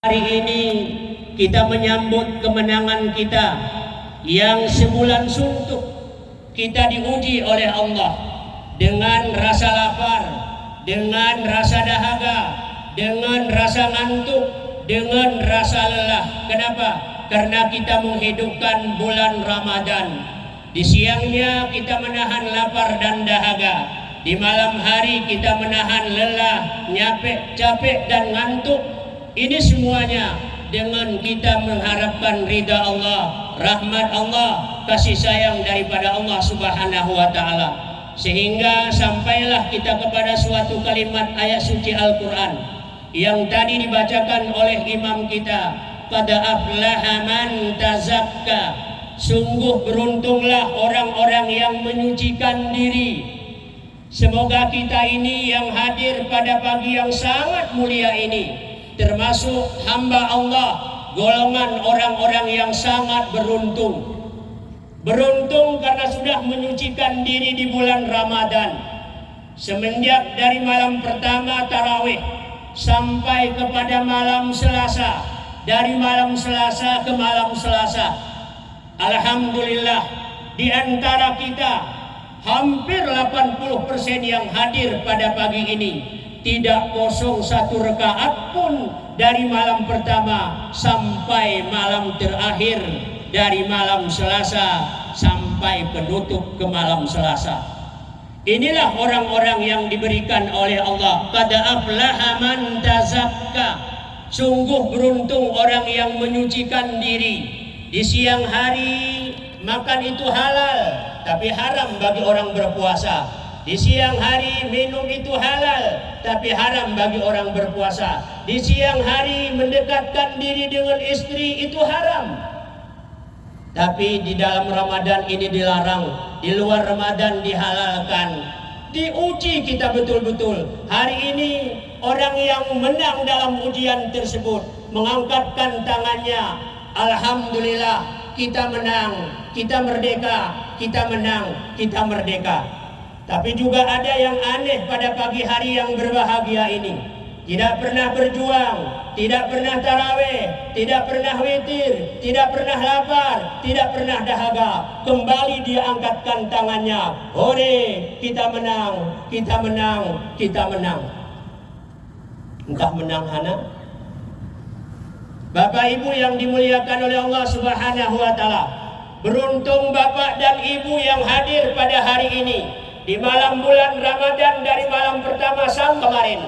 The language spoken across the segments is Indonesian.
Hari ini kita menyambut kemenangan kita yang sebulan suntuk. Kita diuji oleh Allah dengan rasa lapar, dengan rasa dahaga, dengan rasa ngantuk, dengan rasa lelah. Kenapa? Karena kita menghidupkan bulan Ramadan. Di siangnya kita menahan lapar dan dahaga. Di malam hari kita menahan lelah, capek dan ngantuk. Ini semuanya dengan kita mengharapkan ridha Allah, rahmat Allah, kasih sayang daripada Allah Subhanahu wa Ta'ala. Sehingga sampailah kita kepada suatu kalimat ayat suci Al-Quran yang tadi dibacakan oleh imam kita, qad aflaha man tazakka. Sungguh beruntunglah orang-orang yang menyucikan diri. Semoga kita ini yang hadir pada pagi yang sangat mulia ini termasuk hamba Allah, golongan orang-orang yang sangat beruntung. Beruntung karena sudah menyucikan diri di bulan Ramadan. Semenjak dari malam pertama tarawih sampai kepada malam Selasa, dari malam Selasa ke malam Selasa, alhamdulillah di antara kita hampir 80% yang hadir pada pagi ini tidak kosong satu rakaat pun dari malam pertama sampai malam terakhir, dari malam Selasa sampai penutup ke malam Selasa. Inilah orang-orang yang diberikan oleh Allah. Qad aflaha man tazakka. Sungguh beruntung orang yang menyucikan diri. Di siang hari makan itu halal, tapi haram bagi orang berpuasa. Di siang hari minum itu halal, tapi haram bagi orang berpuasa. Di siang hari mendekatkan diri dengan istri itu haram. Tapi di dalam Ramadan ini dilarang, di luar Ramadan dihalalkan. Diuji kita betul-betul. Hari ini orang yang menang dalam ujian tersebut mengangkatkan tangannya, alhamdulillah kita menang, kita merdeka, kita menang, kita merdeka. Tapi juga ada yang aneh pada pagi hari yang berbahagia ini. Tidak pernah berjuang, tidak pernah tarawih, tidak pernah witir, tidak pernah lapar, tidak pernah dahaga. Kembali dia angkatkan tangannya. Hore, kita menang, kita menang, kita menang. Entah menang hana. Bapak Ibu yang dimuliakan oleh Allah Subhanahu wa Ta'ala, beruntung Bapak dan Ibu yang hadir pada hari ini di malam bulan Ramadan, dari malam pertama sampai kemarin,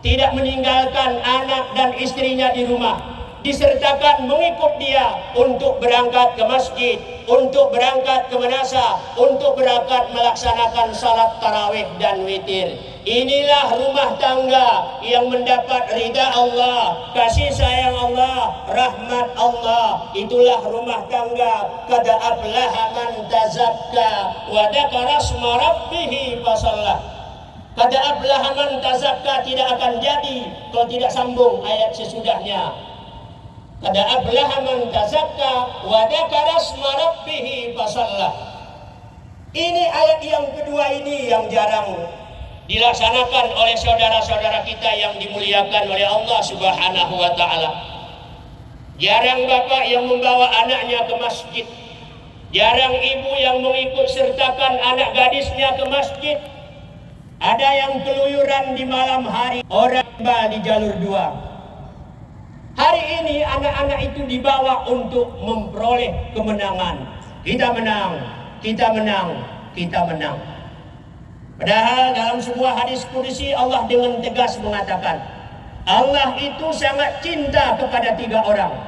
tidak meninggalkan anak dan istrinya di rumah, disertakan mengikut dia untuk berangkat ke masjid, untuk berangkat ke madrasah, untuk berangkat melaksanakan salat tarawih dan witir. Inilah rumah tangga yang mendapat ridha Allah, kasih sayang Allah, rahmat Allah. Itulah rumah tangga. Qad aflaha man tazakka wa dzakara isma rabbih fasalla. Qad aflaha man tazakka tidak akan jadi kalau tidak sambung ayat sesudahnya. Qad aflaha man tazakka wa dzakara isma rabbih fasalla. Ini ayat yang kedua ini yang jarang dilaksanakan oleh saudara-saudara kita yang dimuliakan oleh Allah Subhanahu wa Ta'ala. Jarang bapak yang membawa anaknya ke masjid, jarang ibu yang mengikut sertakan anak gadisnya ke masjid. Ada yang keluyuran di malam hari, orang di jalur 2. Hari ini anak-anak itu dibawa untuk memperoleh kemenangan. Kita menang, kita menang, kita menang. Padahal dalam sebuah hadis qudsi Allah dengan tegas mengatakan, Allah itu sangat cinta kepada 3 orang.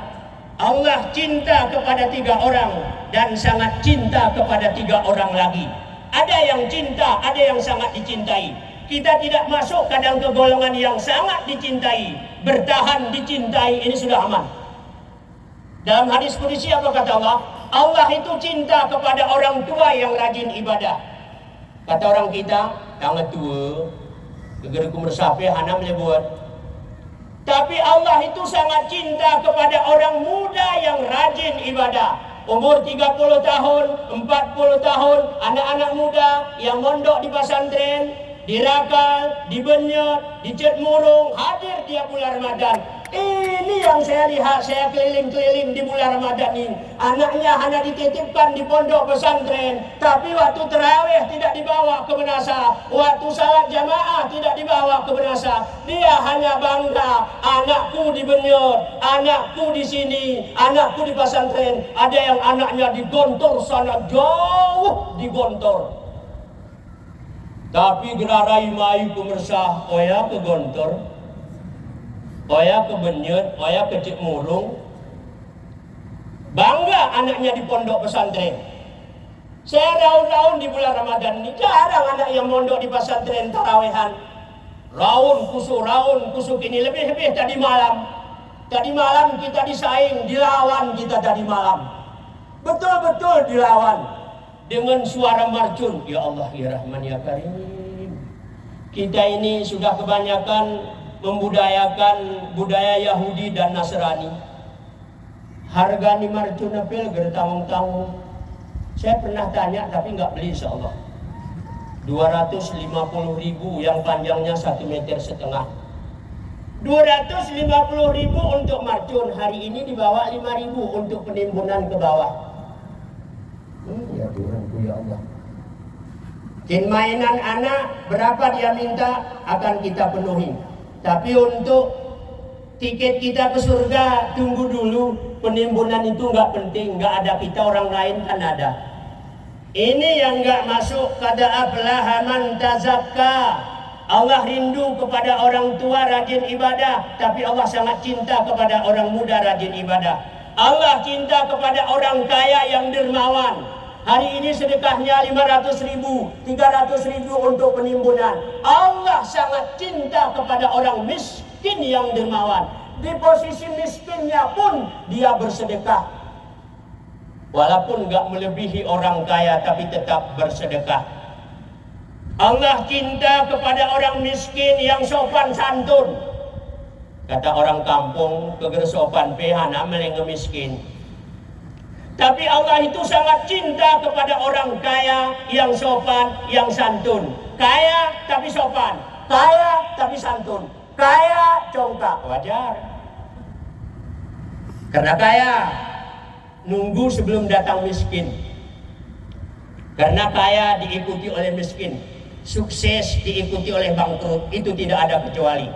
Allah cinta kepada 3 orang dan sangat cinta kepada 3 orang lagi. Ada yang cinta, ada yang sangat dicintai. Kita tidak masuk kadang ke golongan yang sangat dicintai. Bertahan dicintai, ini sudah aman. Dalam hadis qudsi apa kata Allah? Allah itu cinta kepada orang tua yang rajin ibadah. Kata orang kita, tangan tua, gegeri kumur sapi, hana menyebut. Tapi Allah itu sangat cinta kepada orang muda yang rajin ibadah. Umur 30 tahun, 40 tahun, anak-anak muda yang mondok di pesantren, dirakal, dibenyot, dicet murung, hadir tiap bulan Ramadan. Ini yang yang saya lihat, saya keliling-keliling di bulan Ramadan ini, anaknya hanya dititipkan di pondok pesantren, tapi waktu terawih tidak dibawa ke Benasa, waktu salat jamaah tidak dibawa ke Benasa. Dia hanya bangga, anakku di Benyut, anakku di sini, anakku di pesantren. Ada yang anaknya di Gontor sana, jauh di Gontor. Tapi gerarai mai pemersah, oya ke Gontor, oya ke Benyut, oya ke Cik Murung. Bangga anaknya di pondok pesantren. Saya tahun-tahun di bulan Ramadan ini jarang anak yang mondok di pesantren tarawehan. Raun kusuk ini lebih-lebih tadi malam. Tadi malam kita disaing, dilawan kita tadi malam. Betul-betul dilawan. Dengan suara marjun, ya Allah ya Rahman ya Karim. Kita ini sudah kebanyakan membudayakan budaya Yahudi dan Nasrani. Harga ni marjun apel gertanggung-tanggung. Saya pernah tanya tapi nggak beli insyaallah. 250.000 yang panjangnya 1,5 meter. 250.000 untuk marjun. Hari ini dibawa 5.000 untuk penimbunan ke bawah. Ya Tuhanku ya Allah. Kin mainan anak berapa dia minta akan kita penuhi. Tapi untuk tiket kita ke surga tunggu dulu. Penimbunan itu nggak penting, nggak ada kita, orang lain kan ada. Ini yang nggak masuk kada aflaha man tazakka. Allah rindu kepada orang tua rajin ibadah, tapi Allah sangat cinta kepada orang muda rajin ibadah. Allah cinta kepada orang kaya yang dermawan. Hari ini sedekahnya 500.000, 300.000 untuk penimbunan. Allah sangat cinta kepada orang miskin yang dermawan. Di posisi miskinnya pun dia bersedekah. Walaupun gak melebihi orang kaya tapi tetap bersedekah. Allah cinta kepada orang miskin yang sopan santun. Kata orang kampung, keger sopan pehana meleng miskin. Tapi Allah itu sangat cinta kepada orang kaya yang sopan, yang santun. Kaya tapi sopan, kaya tapi santun, kaya congkak, wajar. Karena kaya, nunggu sebelum datang miskin. Karena kaya diikuti oleh miskin, sukses diikuti oleh bangkrut, itu tidak ada kecuali.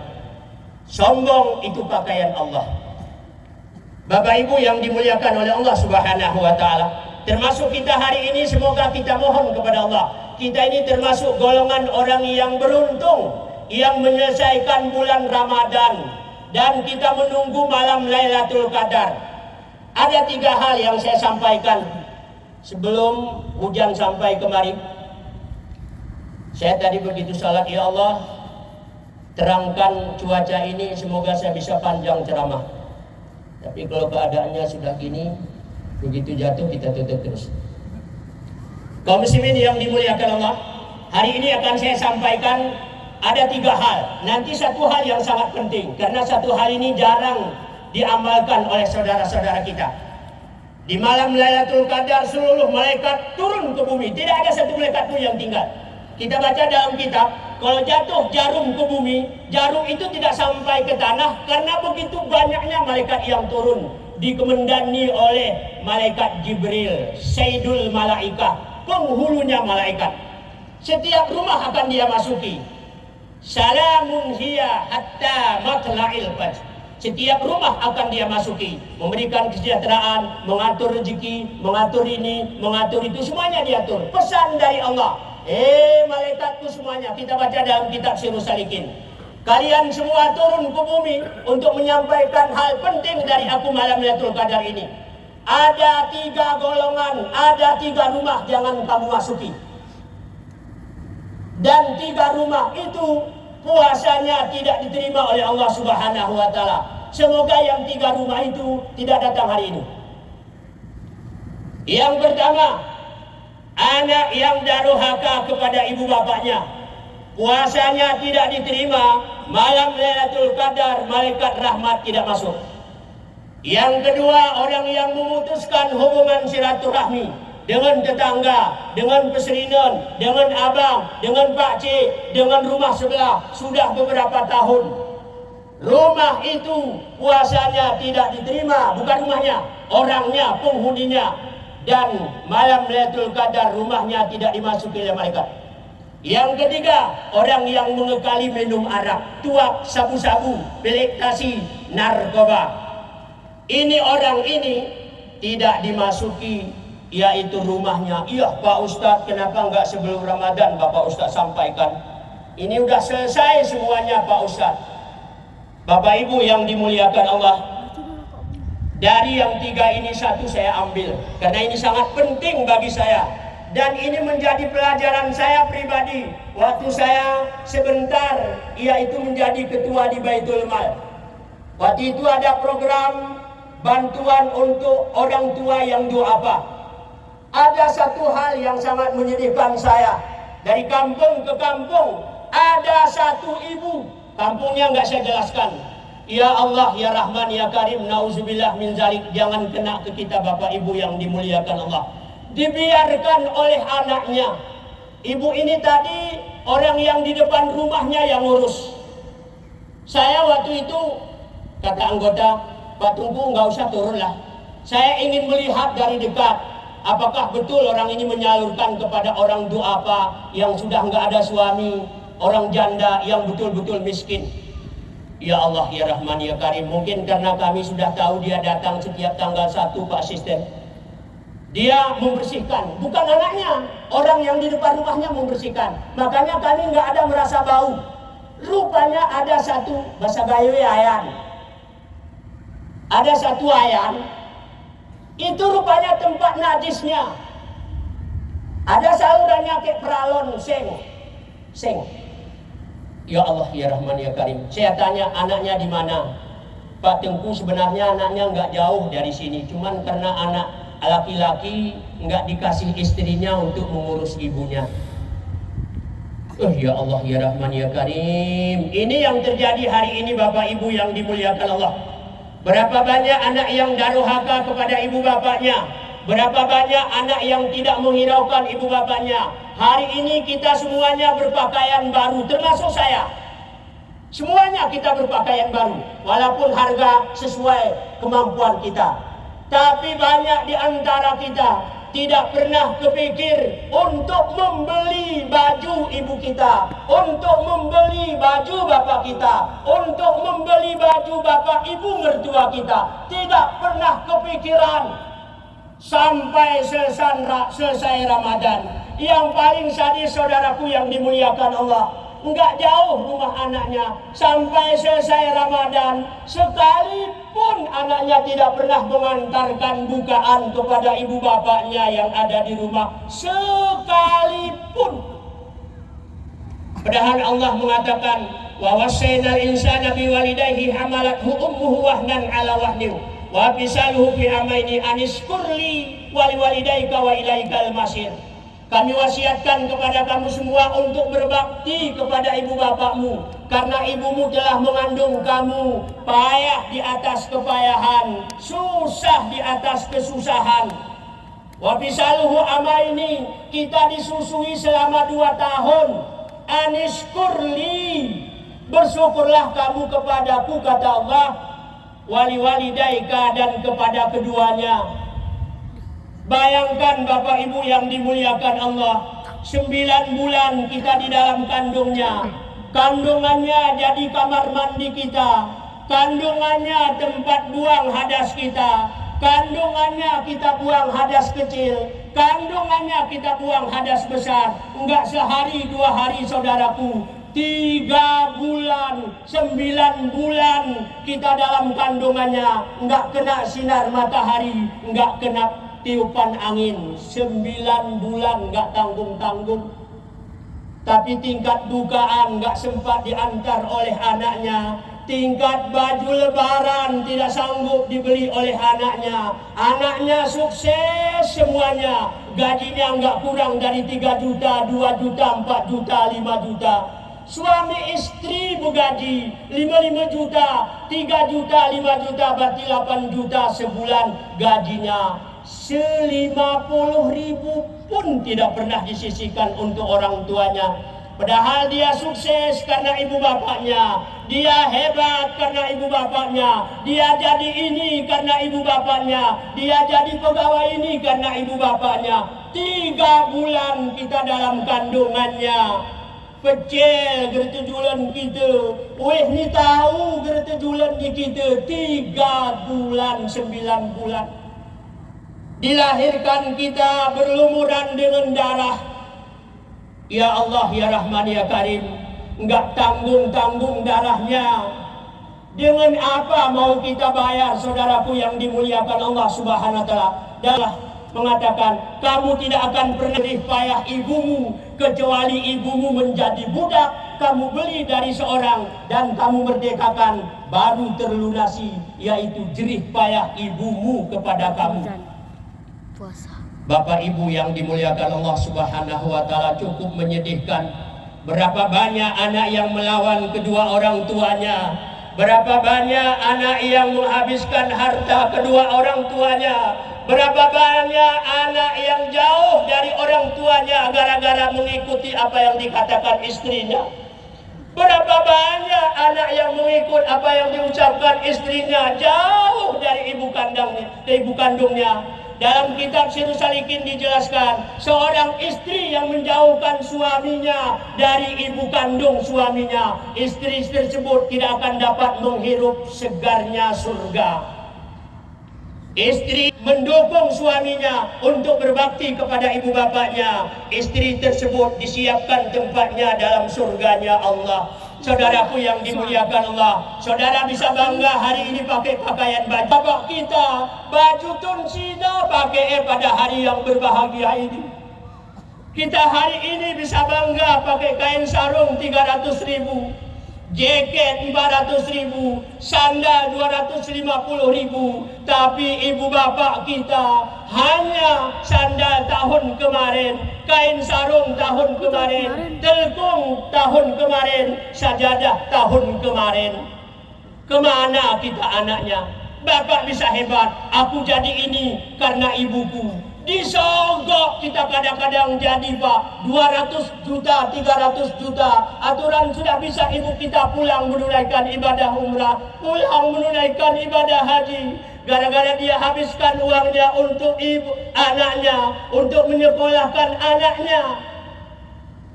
Sombong itu pakaian Allah. Bapak Ibu yang dimuliakan oleh Allah Subhanahu wa taala, termasuk kita hari ini, semoga kita mohon kepada Allah. Kita ini termasuk golongan orang yang beruntung yang menyelesaikan bulan Ramadan dan kita menunggu malam Lailatul Qadar. Ada 3 hal yang saya sampaikan sebelum hujan sampai kemari. Saya tadi begitu salat, ya Allah, terangkan cuaca ini, semoga saya bisa panjang ceramah. Tapi kalau keadaannya sudah gini, begitu jatuh kita tutup terus. Kaum muslimin yang dimuliakan Allah, hari ini akan saya sampaikan ada 3 hal. Nanti satu hal yang sangat penting, karena satu hal ini jarang diamalkan oleh saudara-saudara kita. Di malam Lailatul Qadar seluruh malaikat turun ke bumi, tidak ada satu malaikat pun yang tinggal. Kita baca dalam kitab, kalau jatuh jarum ke bumi, jarum itu tidak sampai ke tanah karena begitu banyaknya malaikat yang turun, dikemendani oleh malaikat Jibril, Sayyidul Malaikah, penghulunya malaikat. Setiap rumah akan dia masuki. Salamun hiya hatta matla'il fajr. Setiap rumah akan dia masuki, memberikan kesejahteraan, mengatur rezeki, mengatur ini, mengatur itu, semuanya diatur. Pesan dari Allah. Malaikatku semuanya, kita baca dalam kitab Sirus Salikin. Kalian semua turun ke bumi untuk menyampaikan hal penting dari aku malam Lailatul Qadar ini. Ada 3 golongan, ada 3 rumah jangan kamu masuki. Dan 3 rumah itu puasanya tidak diterima oleh Allah Subhanahu wa taala. Semoga yang 3 rumah itu tidak datang hari ini. Yang pertama, anak yang durhaka kepada ibu bapaknya, puasanya tidak diterima, malam Lailatul Qadar malaikat rahmat tidak masuk. Yang kedua, orang yang memutuskan hubungan silaturahmi dengan tetangga, dengan peserinan, dengan abang, dengan pakcik, dengan rumah sebelah sudah beberapa tahun. Rumah itu puasanya tidak diterima, bukan rumahnya, orangnya, penghuninya. Dan malam Lailatul Qadar rumahnya tidak dimasuki oleh malaikat. Yang ketiga, orang yang mengekali minum arak, tuak, sabu-sabu, pelektasi, narkoba. Ini orang ini tidak dimasuki yaitu rumahnya. Iya Pak Ustadz, kenapa enggak sebelum Ramadan Bapak Ustadz sampaikan? Ini udah selesai semuanya Pak Ustadz. Bapak Ibu yang dimuliakan Allah, dari yang tiga ini satu saya ambil karena ini sangat penting bagi saya dan ini menjadi pelajaran saya pribadi waktu saya sebentar yaitu menjadi ketua di Baitul Mal. Waktu itu ada program bantuan untuk orang tua yang duafa. Ada satu hal yang sangat menyedihkan saya. Dari kampung ke kampung ada satu ibu, kampungnya nggak saya jelaskan. Ya Allah, ya Rahman, ya Karim, nauzubillah min zalik. Jangan kena ke kita Bapak Ibu yang dimuliakan Allah. Dibiarkan oleh anaknya. Ibu ini tadi orang yang di depan rumahnya yang ngurus. Saya waktu itu kata anggota, Pak Tunggu nggak usah turun lah. Saya ingin melihat dari dekat. Apakah betul orang ini menyalurkan kepada orang duafa yang sudah nggak ada suami, orang janda yang betul-betul miskin. Ya Allah, ya Rahman, ya Karim. Mungkin karena kami sudah tahu dia datang setiap tanggal 1 Pak Asisten. Dia membersihkan, bukan anaknya, orang yang di depan rumahnya membersihkan. Makanya kami nggak ada merasa bau. Rupanya ada satu bahasa Gayo ayan. Ada satu ayan. Itu rupanya tempat najisnya. Ada salurannya kayak peralon seng. Ya Allah, ya Rahman, ya Karim. Saya tanya anaknya di mana? Pak Tengku, sebenarnya anaknya nggak jauh dari sini. Cuman karena anak laki-laki nggak dikasih istrinya untuk mengurus ibunya. Ya Allah, ya Rahman, ya Karim. Ini yang terjadi hari ini Bapak Ibu yang dimuliakan Allah. Berapa banyak anak yang daruhaka kepada ibu bapaknya. Berapa banyak anak yang tidak menghiraukan ibu bapaknya. Hari ini kita semuanya berpakaian baru, termasuk saya. Semuanya kita berpakaian baru, walaupun harga sesuai kemampuan kita. Tapi banyak di antara kita tidak pernah kepikir untuk membeli baju ibu kita, untuk membeli baju bapak kita, untuk membeli baju bapak ibu mertua kita. Tidak pernah kepikiran sampai selesai Ramadan. Yang paling sadis saudaraku yang dimuliakan Allah, enggak jauh rumah anaknya. Sampai selesai Ramadan, sekalipun anaknya tidak pernah mengantarkan bukaan kepada ibu bapaknya yang ada di rumah. Sekalipun. Padahal Allah mengatakan, wa wasainal insana biwalidayhi hamalathu ummuhu wahnan ala wahnin wa fisaluhu fi amaini anishkurli waliwalidayka wa ilaikal masir. Kami wasiatkan kepada kamu semua untuk berbakti kepada ibu bapakmu, karena ibumu telah mengandung kamu, payah di atas kepayahan, susah di atas kesusahan. Wa fisaluhu amaini, kita disusui selama 2 tahun. Anishkurli, bersyukurlah kamu kepadaku, kata Allah, waliwalidaika, dan kepada keduanya. Bayangkan Bapak Ibu yang dimuliakan Allah, 9 bulan kita di dalam kandungnya. Kandungannya jadi kamar mandi kita, kandungannya tempat buang hadas kita, kandungannya kita buang hadas kecil, kandungannya kita buang hadas besar. Enggak sehari 2 hari saudaraku, 3 bulan, 9 bulan kita dalam kandungannya. Enggak kena sinar matahari, enggak kena tiupan angin. 9 bulan nggak tanggung-tanggung. Tapi tingkat bukaan nggak sempat diantar oleh anaknya. Tingkat baju lebaran tidak sanggup dibeli oleh anaknya. Anaknya sukses semuanya. Gajinya nggak kurang dari 3 juta, 2 juta, 4 juta, 5 juta. Suami istri bergaji 5 juta, 3 juta, 5 juta, berarti 8 juta sebulan gajinya. 50.000 pun tidak pernah disisihkan untuk orang tuanya. Padahal dia sukses karena ibu bapaknya, dia hebat karena ibu bapaknya, dia jadi ini karena ibu bapaknya, dia jadi pegawai ini karena ibu bapaknya. 3 bulan kita dalam kandungannya, kecil gertujulan kita, ni tahu gertujulan di kita 3 bulan 9 bulan. Dilahirkan kita berlumuran dengan darah. Ya Allah, ya Rahman, ya Karim, enggak tanggung-tanggung darahnya. Dengan apa mau kita bayar, saudaraku yang dimuliakan Allah Subhanahu wa taala? Dalam mengatakan, kamu tidak akan pernah jerih payah ibumu kecuali ibumu menjadi budak, kamu beli dari seorang dan kamu merdekakan, baru terlunasi, yaitu jerih payah ibumu kepada kamu. Puasa. Bapak Ibu yang dimuliakan Allah Subhanahu wa taala, cukup menyedihkan berapa banyak anak yang melawan kedua orang tuanya, berapa banyak anak yang menghabiskan harta kedua orang tuanya, berapa banyak anak yang jauh dari orang tuanya gara-gara mengikuti apa yang dikatakan istrinya. Berapa banyak anak yang mengikut apa yang diucapkan istrinya, jauh dari ibu kandungnya. Dalam kitab Sirrus Salikin dijelaskan, seorang istri yang menjauhkan suaminya dari ibu kandung suaminya, istri tersebut tidak akan dapat menghirup segarnya surga. Istri mendukung suaminya untuk berbakti kepada ibu bapaknya, istri tersebut disiapkan tempatnya dalam surganya Allah. Saudaraku yang dimuliakan Allah, saudara bisa bangga hari ini pakai pakaian baju bapak kita, baju tonsina pakai pada hari yang berbahagia ini. Kita hari ini bisa bangga pakai kain sarung 300.000, jaket 400.000, sandal 250.000, tapi ibu bapak kita hanya sandal tahun kemarin, kain sarung tahun kemarin, telkung tahun kemarin, sajadah tahun kemarin. Kemana kita anaknya? Bapak bisa hebat, aku jadi ini karena ibuku. Disogok kita kadang-kadang jadi Pak, 200 juta, 300 juta. Aturan sudah bisa ibu kita pulang menunaikan ibadah umrah, pulang menunaikan ibadah haji. Gara-gara dia habiskan uangnya untuk ibu anaknya, untuk menyekolahkan anaknya.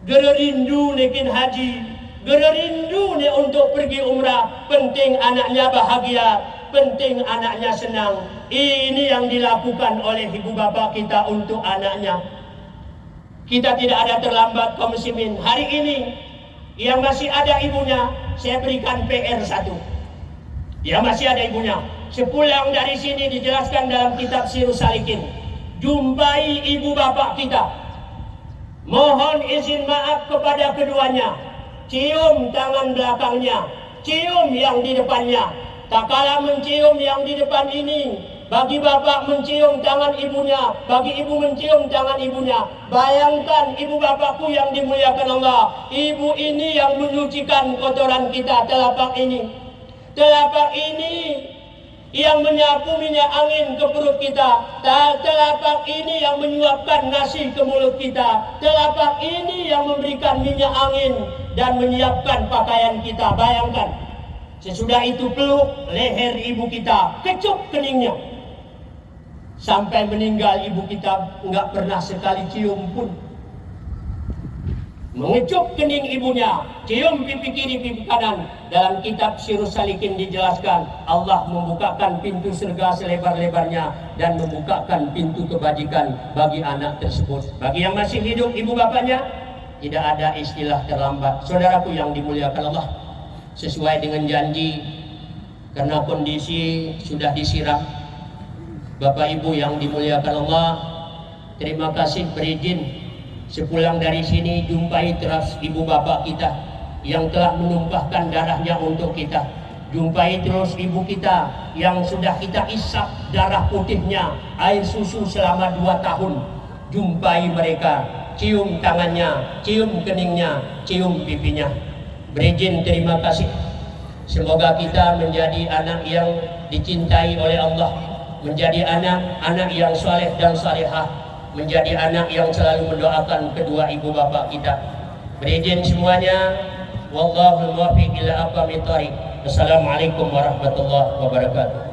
Gerindu nekin haji, gerindu ne untuk pergi umrah. Penting anaknya bahagia, penting anaknya senang. Ini yang dilakukan oleh ibu bapak kita untuk anaknya. Kita tidak ada terlambat kaum muslimin. Hari ini yang masih ada ibunya, saya berikan PR 1. Yang masih ada ibunya, sepulang dari sini dijelaskan dalam kitab Sirrus Salikin, jumpai ibu bapak kita, mohon izin maaf kepada keduanya, cium tangan belakangnya, cium yang di depannya. Tak kala mencium yang di depan ini, bagi bapak mencium tangan ibunya, bagi ibu mencium tangan ibunya. Bayangkan ibu bapakku yang dimuliakan Allah, ibu ini yang menyucikan kotoran kita, telapak ini. Telapak ini yang menyapu minyak angin ke perut kita, telapak ini yang menyuapkan nasi ke mulut kita, telapak ini yang memberikan minyak angin dan menyiapkan pakaian kita. Bayangkan, sesudah itu peluk leher ibu kita, kecup keningnya. Sampai meninggal ibu kita enggak pernah sekali cium pun. Mengecup kening ibunya, cium pipi kiri, pipi kanan. Dalam kitab Sirrus Salikin dijelaskan, Allah membukakan pintu surga selebar-lebarnya dan membukakan pintu kebajikan bagi anak tersebut. Bagi yang masih hidup ibu bapaknya, tidak ada istilah terlambat. Saudaraku yang dimuliakan Allah, sesuai dengan janji, karena kondisi sudah disiram, Bapak Ibu yang dimuliakan Allah, terima kasih berizin sepulang dari sini jumpai terus ibu bapak kita yang telah menumpahkan darahnya untuk kita. Jumpai terus ibu kita yang sudah kita isap darah putihnya, air susu selama 2 tahun. Jumpai mereka, cium tangannya, cium keningnya, cium pipinya. Berizin terima kasih. Semoga kita menjadi anak yang dicintai oleh Allah, menjadi anak-anak yang saleh dan salehah, menjadi anak yang selalu mendoakan kedua ibu bapak kita. Berizin semuanya, wallahul muwaffiq ila aqwamit thoriq. Assalamualaikum warahmatullahi wabarakatuh.